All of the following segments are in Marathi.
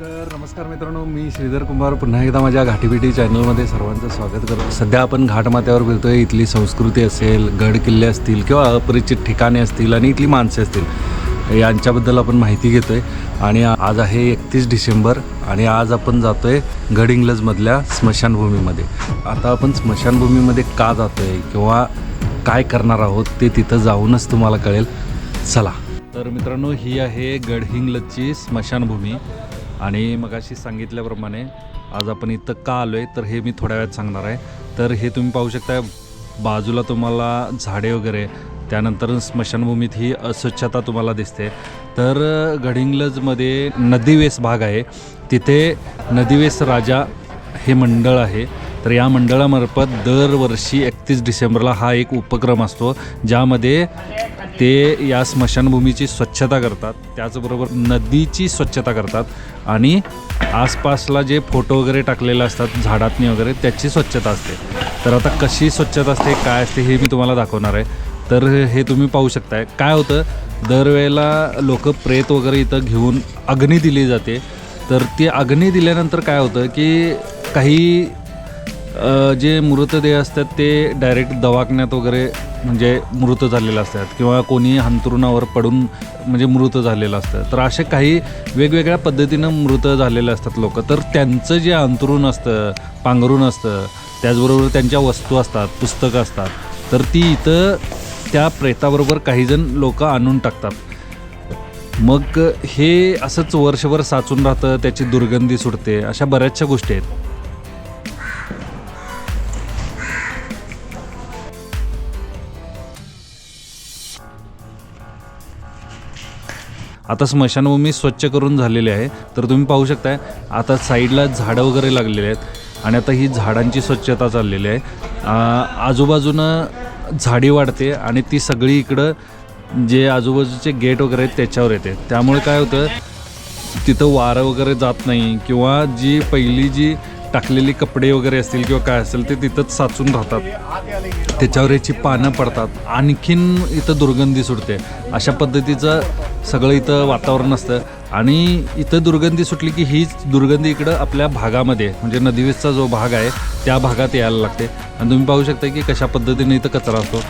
तर नमस्कार मित्रांनो, मी श्रीधर कुमार पुन्हा एकदा माझ्या घाटीपिटी चॅनलमध्ये सर्वांचं स्वागत करतो. सध्या आपण घाटमाथ्यावर फिरतो आहे. इथली संस्कृती असेल, गड किल्ले असतील किंवा अपरिचित ठिकाणे असतील आणि इथली माणसे असतील यांच्याबद्दल आपण माहिती घेतो आहे. आणि आज आहे 31 डिसेंबर आणि आज आपण जातो आहे गडहिंग्लजमधल्या स्मशानभूमीमध्ये. आता आपण स्मशानभूमीमध्ये का जातो आहे किंवा काय करणार आहोत ते तिथं जाऊनच तुम्हाला कळेल. चला. तर मित्रांनो, ही आहे गडहिंग्लजची स्मशानभूमी आणि मगाशी सांगितल्याप्रमाणे आज आपण इथं का आलो आहे तर हे मी थोड्या वेळात सांगणार आहे. तर हे तुम्ही पाहू शकता, बाजूला तुम्हाला झाडे वगैरे, त्यानंतर स्मशानभूमीत ही अस्वच्छता तुम्हाला दिसते. तर गडहिंग्लजमध्ये नदीवेस भाग आहे, तिथे नदीवेस राजा हे मंडळ आहे. तर या मंडळामार्फत दरवर्षी 31 डिसेंबरला हा एक उपक्रम असतो ज्यामध्ये ते या स्मशानभूमीची स्वच्छता करतात, त्याचबरोबर नदीची स्वच्छता करतात आणि आसपासला जे फोटो वगैरे टाकलेले असतात झाडातनी वगैरे त्याची स्वच्छता असते. तर आता कशी स्वच्छता असते, काय असते हे मी तुम्हाला दाखवणार आहे. तर हे तुम्ही पाहू शकताय. काय होतं, दरवेळेला लोक प्रेत वगैरे इथं घेऊन अग्नी दिली जाते. तर ती अग्नी दिल्यानंतर काय होतं की काही जे मृतदेह असतात ते डायरेक्ट दवाखान्यात वगैरे म्हणजे मृत झालेलं असतात किंवा कोणी अंथरुणावर पडून म्हणजे मृत झालेलं असतं. तर असे काही वेगवेगळ्या पद्धतीनं मृत झालेले असतात लोक. तर त्यांचं जे अंथरूण असतं, पांघरूण असतं, त्याचबरोबर त्यांच्या वस्तू असतात, पुस्तकं असतात, तर ती इथं त्या प्रेताबरोबर काहीजण लोक आणून टाकतात. मग हे असंच वर्षभर साचून राहतं, त्याची दुर्गंधी सुटते, अशा बऱ्याचशा गोष्टी आहेत. आता स्मशानभूमी स्वच्छ करून झालेली आहे. तर तुम्ही पाहू शकताय आता साईडला झाडं वगैरे लागलेली आहेत आणि आता ही झाडांची स्वच्छता चाललेली आहे. आजूबाजूनं झाडी वाढते आणि ती सगळी इकडं जे आजूबाजूचे गेट वगैरे आहेत त्याच्यावर येते. त्यामुळे काय होतं, तिथं वारं वगैरे जात नाही किंवा जी पहिली जी टाकलेली कपडे वगैरे असतील किंवा काय असेल ते तिथंच साचून राहतात, त्याच्यावर याची पानं पडतात, आणखीन इथं दुर्गंधी सुटते. अशा पद्धतीचं सगळं इथं वातावरण असतं आणि इथं दुर्गंधी सुटली की हीच दुर्गंधी इकडं आपल्या भागामध्ये म्हणजे नदीवेसचा जो भाग आहे त्या भागात यायला लागते. आणि तुम्ही पाहू शकता की कशा पद्धतीने इथं कचरा असतो.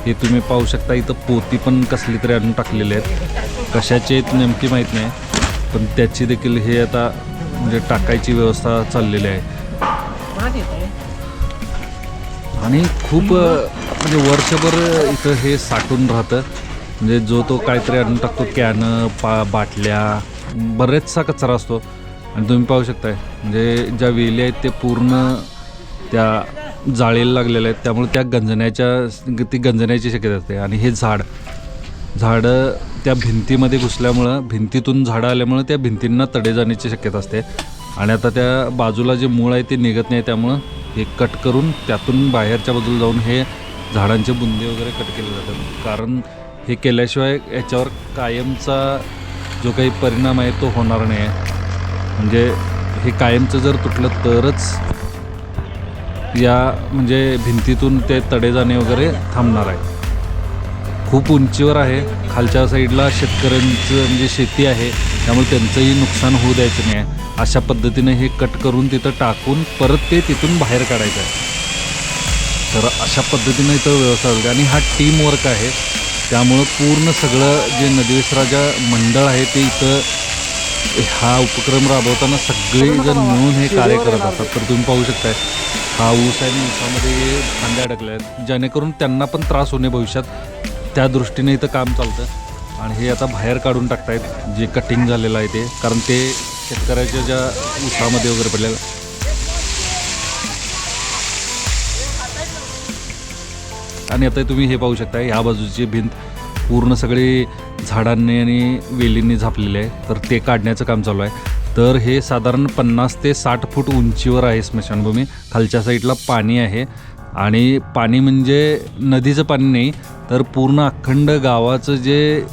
हे तुम्ही पाहू शकता, इथं पोती पण कसली तरी आणून टाकलेली आहेत, कशाची आहेत नेमकी माहीत नाही, पण त्याची देखील हे आता म्हणजे टाकायची व्यवस्था चाललेली आहे. आणि खूप म्हणजे वर्षभर इथं हे साठून राहतं. म्हणजे जो तो काहीतरी आणून टाकतो, कॅनं, बाटल्या, बरेचसा कचरा असतो. आणि तुम्ही पाहू शकताय म्हणजे ज्या वेली आहेत ते पूर्ण त्या जाळीला लागलेल्या आहेत, त्यामुळे त्या गंजण्याची शक्यता असते. आणि हे झाडं त्या भिंतीमध्ये घुसल्यामुळं, भिंतीतून झाडं आल्यामुळं त्या भिंतींना तडे जाण्याची शक्यता असते. आणि आता त्या बाजूला जे मूळ आहे ते निघत नाही, त्यामुळं हे कट करून त्यातून बाहेरच्या बाजूला जाऊन हे झाडांचे बुंदे वगैरे कट केले जातात. कारण हे केल्याशिवाय याच्यावर कायमचा जो काही परिणाम आहे तो होणार नाही आहे. म्हणजे हे कायमचं जर तुटलं तरच या म्हणजे भिंतीतून ते तडे जाणे वगैरे थांबणार आहे. खूप उंचीवर आहे, खालच्या साईडला शेतकऱ्यांचं म्हणजे शेती आहे, त्यामुळे त्यांचंही नुकसान होऊ द्यायचं नाही आहे. अशा पद्धतीने हे कट करून तिथं टाकून परत ते तिथून बाहेर काढायचं आहे. तर अशा पद्धतीनं इथं व्यवस्था होते आणि हा टीम वर्क आहे. त्यामुळं पूर्ण सगळं जे नदीवेस राजा मंडळ आहे ते इथं हा उपक्रम राबवताना सगळेजण मिळून हे कार्य करत असतात. तर तुम्ही पाहू शकताय हा ऊस आहे आणि ऊसामध्ये फांद्या अडकल्या आहेत जेणेकरून त्यांना पण त्रास होणे भविष्यात, त्या दृष्टीने इथं काम चालतं. आणि हे आता बाहेर काढून टाकतायत जे कटिंग झालेलं आहे ते, कारण ते शेतकऱ्याच्या ज्या ऊसामध्ये वगैरे पडलेलं. आणि आता तुम्ही हे पाहू शकता, ह्या बाजूची भिंत पूर्ण सगळी झाडांनी आणि वेलींनी झापलेली आहे. तर ते काढण्याचं काम चालू आहे. तर हे साधारण 50 ते 60 फूट उंचीवर आहे स्मशानभूमी. खालच्या साईडला पाणी आहे आणि पाणी म्हणजे नदीचं पाणी नाही, तर पूर्ण अखंड गावाचं जे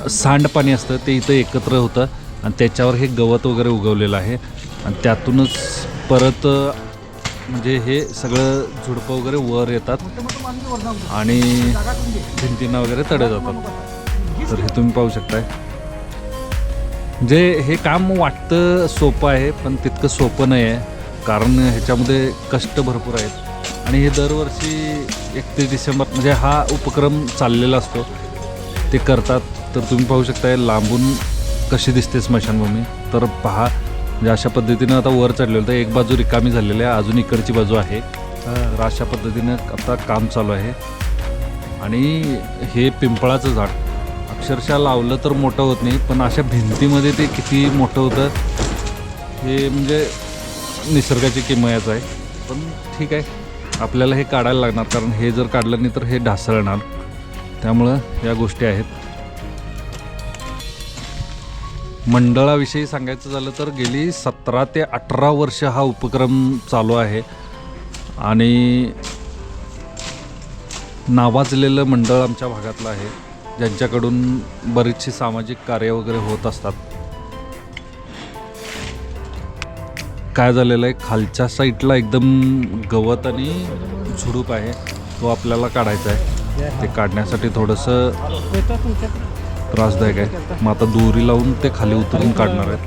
सांडपाणी असतं ते इथं एकत्र होतं आणि त्याच्यावर हे गवत वगैरे उगवलेलं आहे. आणि त्यातूनच परत म्हणजे हे सगळं झुडपं वगैरे वर येतात आणि भिंतींना वगैरे तडे जातात. तर हे तुम्ही पाहू शकताय. जे हे काम वाटतं सोपं आहे पण तितकं सोपं नाही आहे, कारण ह्याच्यामध्ये कष्ट भरपूर आहेत. आणि हे दरवर्षी 31 डिसेंबर म्हणजे हा उपक्रम चाललेला असतो, ते करतात. तर तुम्ही पाहू शकताय लांबून कशी दिसते स्मशानभूमी. तर पहा, म्हणजे अशा पद्धतीनं आता वर चढलेलं, तर एक बाजू रिकामी झालेली आहे, अजून इकडची बाजू आहे. तर अशा पद्धतीनं आता काम चालू आहे. आणि हे पिंपळाचं झाड अक्षरशः लावलं तर मोठं होत नाही, पण अशा भिंतीमध्ये ते किती मोठं होतं हे म्हणजे निसर्गाची किमयाच आहे. पण ठीक आहे, आपल्याला हे काढायला लागणार, कारण हे जर काढलं नाही तर हे ढासळणार. त्यामुळं या गोष्टी आहेत. मंडळाविषयी सांगायचं झालं तर गेली 17 ते 18 वर्ष हा उपक्रम चालू आहे. आणि नावाजलेलं मंडळ आमच्या भागातलं आहे, ज्यांच्याकडून बरीचशी सामाजिक कार्य वगैरे होत असतात. काय झालेलं आहे, खालच्या साईडला एकदम गवत आणि झुडूप आहे, तो आपल्याला काढायचा आहे. ते काढण्यासाठी थोडंसं त्रासदायक आहे. मग आता दोरी लावून ते खाली उतरून काढणार आहेत.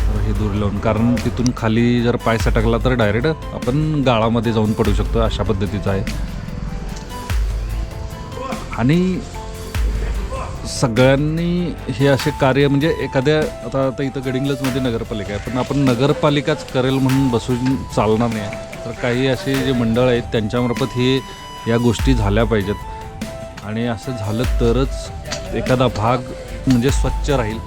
तर हे दोरी लावून, कारण तिथून खाली जर पाय सटकला तर डायरेक्ट आपण गाळामध्ये जाऊन पडू शकतो, अशा पद्धतीचं आहे. आणि सगळ्यांनी हे असे कार्य म्हणजे एखाद्या आता इथं गडिंग्लजमध्ये नगरपालिका आहे, पण आपण नगरपालिकाच करेल म्हणून बसून चालणार नाही आहे. तर काही असे जे मंडळ आहेत त्यांच्यामार्फत हे या गोष्टी झाल्या पाहिजेत. आणि असं झालं तरच एखादा भाग म्हणजे स्वच्छ राहील.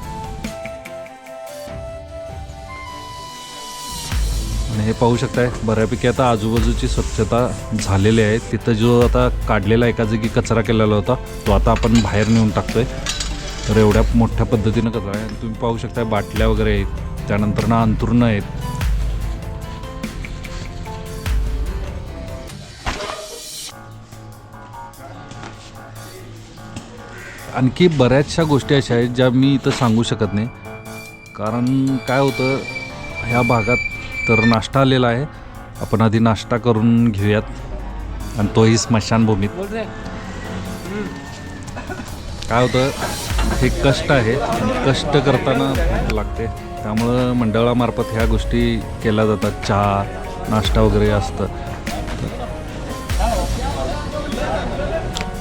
आणि हे पाहू शकताय बऱ्यापैकी आता आजूबाजूची स्वच्छता झालेली आहे. तिथं जो आता काढलेला एका जागी कचरा केलेला होता तो आता आपण बाहेर नेऊन टाकतोय. तर एवढ्या मोठ्या पद्धतीनं कचरा आहे. तुम्ही पाहू शकताय बाटल्या वगैरे आहेत, त्यानंतर ना अंथरुणं आहेत. आणखी बऱ्याचशा गोष्टी अशा आहेत ज्या मी इथं सांगू शकत नाही, कारण काय होतं ह्या भागात तर नाश्ता आलेला आहे. आपण आधी नाश्ता करून घेऊयात, आणि तोही स्मशानभूमीत. काय होतं, हे कष्ट आहे, कष्ट करताना भूक लागते. त्यामुळं मंडळामार्फत ह्या गोष्टी केल्या जातात. चहा नाश्ता वगैरे असतं.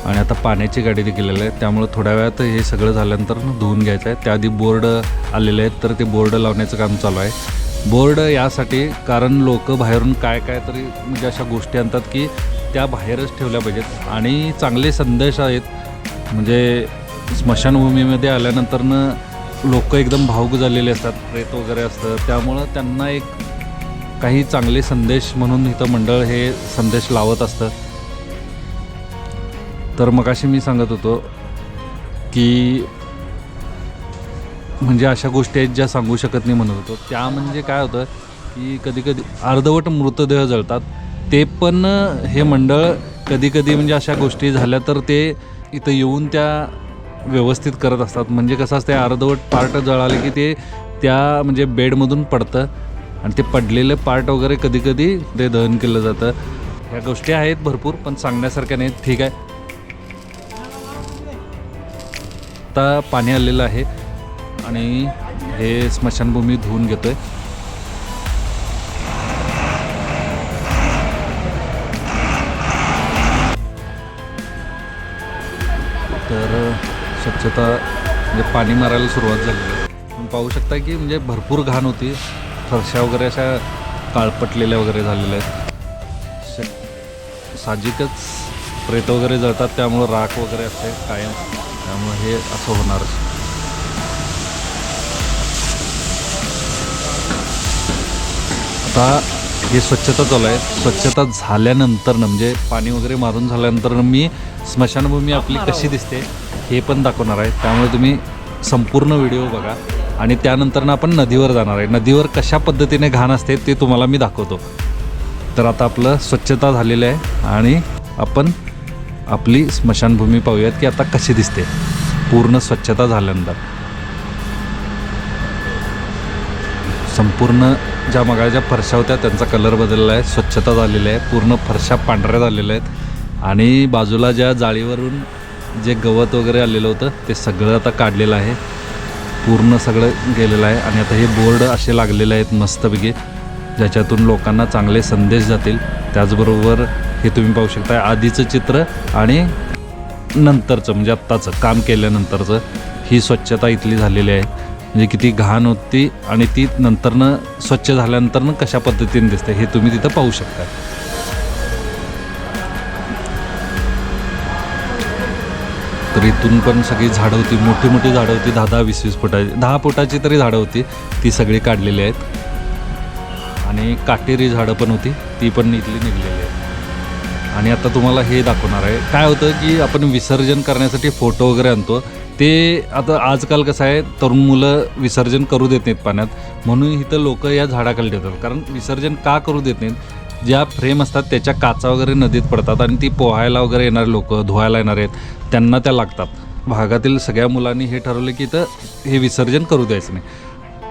आणि आता पाण्याची गाडी देखील आलेली आहे, त्यामुळं थोड्या वेळात हे सगळं झाल्यानंतर धुवून घ्यायचं आहे. त्याआधी बोर्ड आलेले आहेत, तर ते बोर्ड लावण्याचं काम चालू आहे. बोर्ड यासाठी, कारण लोक बाहेरून काय काय तरी म्हणजे अशा गोष्टी आणतात की त्या बाहेरच ठेवल्या पाहिजेत. आणि चांगले संदेश आहेत, म्हणजे स्मशानभूमीमध्ये आल्यानंतरनं लोक एकदम भावुक झालेले असतात, प्रेत वगैरे असतं. त्यामुळं त्यांना एक काही चांगले संदेश म्हणून इथं मंडळ हे संदेश लावत असतं. तर मगाशी मी सांगत होतो की म्हणजे अशा गोष्टी आहेत ज्या सांगू शकत नाही म्हणत होतो. त्या म्हणजे काय होतं की कधीकधी अर्धवट मृतदेह जळतात, ते पण हे मंडळ कधीकधी म्हणजे अशा गोष्टी झाल्या तर ते इथं येऊन त्या व्यवस्थित करत असतात. म्हणजे कसं असतं, अर्धवट पार्ट जळाले की ते त्या म्हणजे बेडमधून पडतं, आणि ते पडलेलं पार्ट वगैरे कधीकधी ते दहन केलं जातं. ह्या गोष्टी आहेत भरपूर, पण सांगण्यासारख्या नाहीत. ठीक आहे, आता पाणी आलेलं आहे आणि हे स्मशानभूमी धुवून घेतोय. तर स्वच्छता म्हणजे पाणी मारायला सुरुवात झाली आहे. तुम्ही पाहू शकता की म्हणजे भरपूर घाण होती, फरशा वगैरे अशा काळपटलेल्या वगैरे झालेल्या आहेत. साहजिकच प्रेत वगैरे जळतात, त्यामुळं राख वगैरे असते कायम, त्यामुळे हे असं होणारच. आता हे स्वच्छता चालू आहे. स्वच्छता झाल्यानंतर म्हणजे पाणी वगैरे मारून झाल्यानंतर मी स्मशानभूमी आपली कशी दिसते हे पण दाखवणार आहे. त्यामुळे तुम्ही संपूर्ण व्हिडिओ बघा. आणि त्यानंतर आपण नदीवर जाणार आहे. नदीवर कशा पद्धतीने घाण असते ते तुम्हाला मी दाखवतो. तर आता आपलं स्वच्छता झालेली आहे आणि आपण आपली स्मशानभूमी पाहूयात की आता कशी दिसते पूर्ण स्वच्छता झाल्यानंतर. संपूर्ण ज्या मगाच्या फरशा होत्या त्यांचा कलर बदलला आहे, स्वच्छता झालेली आहे, पूर्ण फरशा पांढऱ्या झालेल्या आहेत. आणि बाजूला ज्या जाळीवरून जे गवत वगैरे आलेलं होतं ते सगळं आता काढलेलं आहे. पूर्ण सगळं गेलेलं आहे. आणि आता हे बोर्ड असे लागलेले आहेत मस्तपैकी, ज्याच्यातून लोकांना चांगले संदेश जातील. त्याचबरोबर हे तुम्ही पाहू शकता आधीचं चित्र आणि नंतरचं म्हणजे आत्ताचं काम केल्यानंतरचं ही स्वच्छता इथली झालेली आहे. म्हणजे किती घाण होती आणि ती नंतरनं स्वच्छ झाल्यानंतरनं कशा पद्धतीने दिसते हे तुम्ही तिथं पाहू शकता. तर इथून पण सगळी झाडं होती, मोठी मोठी झाडं होती, 10-10, 20-20 फुटाची, 10 फुटाची तरी झाडं होती, ती सगळी काढलेली आहेत. आणि काटेरी झाडं पण होती, ती पण इथली निघलेली आहे. आणि आता तुम्हाला हे दाखवणार आहे. काय होतं की आपण विसर्जन करण्यासाठी फोटो वगैरे आणतो, ते आता आजकाल कसं आहे तरुण मुलं विसर्जन करू देत नाहीत पाण्यात, म्हणून इथं लोक या झाडाखाली ठेवतात. कारण विसर्जन का करू देत नाहीत, ज्या फ्रेम असतात त्याच्या काचा वगैरे नदीत पडतात आणि ती पोहायला वगैरे येणारे लोक, धुवायला येणार आहेत, त्यांना त्या लागतात. भागातील सगळ्या मुलांनी हे ठरवलं की इथं हे विसर्जन करू द्यायचं नाही.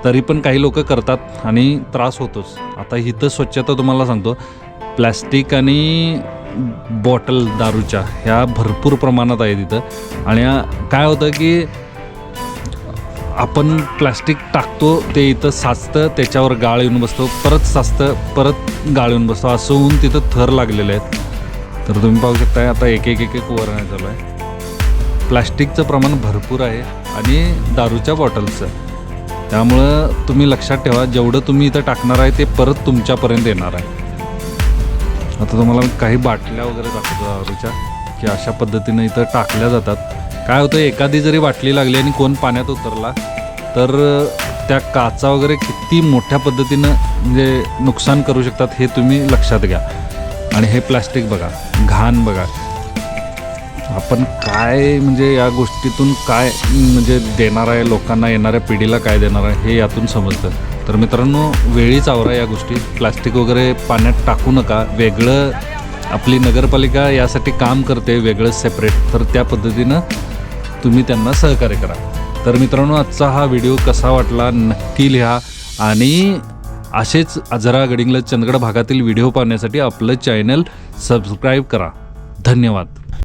तरी पण काही लोक करतात आणि त्रास होतोच. आता इथं स्वच्छता तुम्हाला सांगतो, प्लॅस्टिक आणि बॉटल दारूच्या ह्या भरपूर प्रमाणात आहेत इथं. आणि काय होतं की आपण प्लॅस्टिक टाकतो, ते इथं साचतं, त्याच्यावर गाळ येऊन बसतो, परत साचतं, परत गाळ येऊन बसतो, असं होऊन तिथं थर लागलेले आहेत. तर तुम्ही पाहू शकता आता एक वरण्यात चालू आहे. प्लॅस्टिकचं प्रमाण भरपूर आहे आणि दारूच्या बॉटल्सचं. त्यामुळं तुम्ही लक्षात ठेवा, जेवढं तुम्ही इथं टाकणार आहे ते परत तुमच्यापर्यंत येणार आहे. आता तुम्हाला काही बाटल्या वगैरे दाखवतो दारूच्या, की अशा पद्धतीनं इथं टाकल्या जातात. काय होतं, एखादी जरी बाटली लागली आणि कोण पाण्यात उतरला तर त्या काचा वगैरे किती मोठ्या पद्धतीनं म्हणजे नुकसान करू शकतात हे तुम्ही लक्षात घ्या. आणि हे प्लॅस्टिक बघा, घाण बघा, आपण काय म्हणजे या गोष्टीतून काय म्हणजे देणार आहे लोकांना, येणाऱ्या पिढीला काय देणार आहे हे यातून समजतं. तर मित्रांनो, वेळीच आवरा या गोष्टी. प्लॅस्टिक वगैरे पाण्यात टाकू नका. वेगळं आपली नगरपालिका यासाठी काम करते, वेगळं सेपरेट, तर त्या पद्धतीनं तुम्ही त्यांना सहकार्य करा. तर मित्रांनो, आजचा हा व्हिडिओ कसा वाटला नक्की लिहा. आणि असेच आजरा गडिंग्लज चंदगड भागातील व्हिडिओ पाहण्यासाठी आपलं चॅनल सबस्क्राईब करा. धन्यवाद.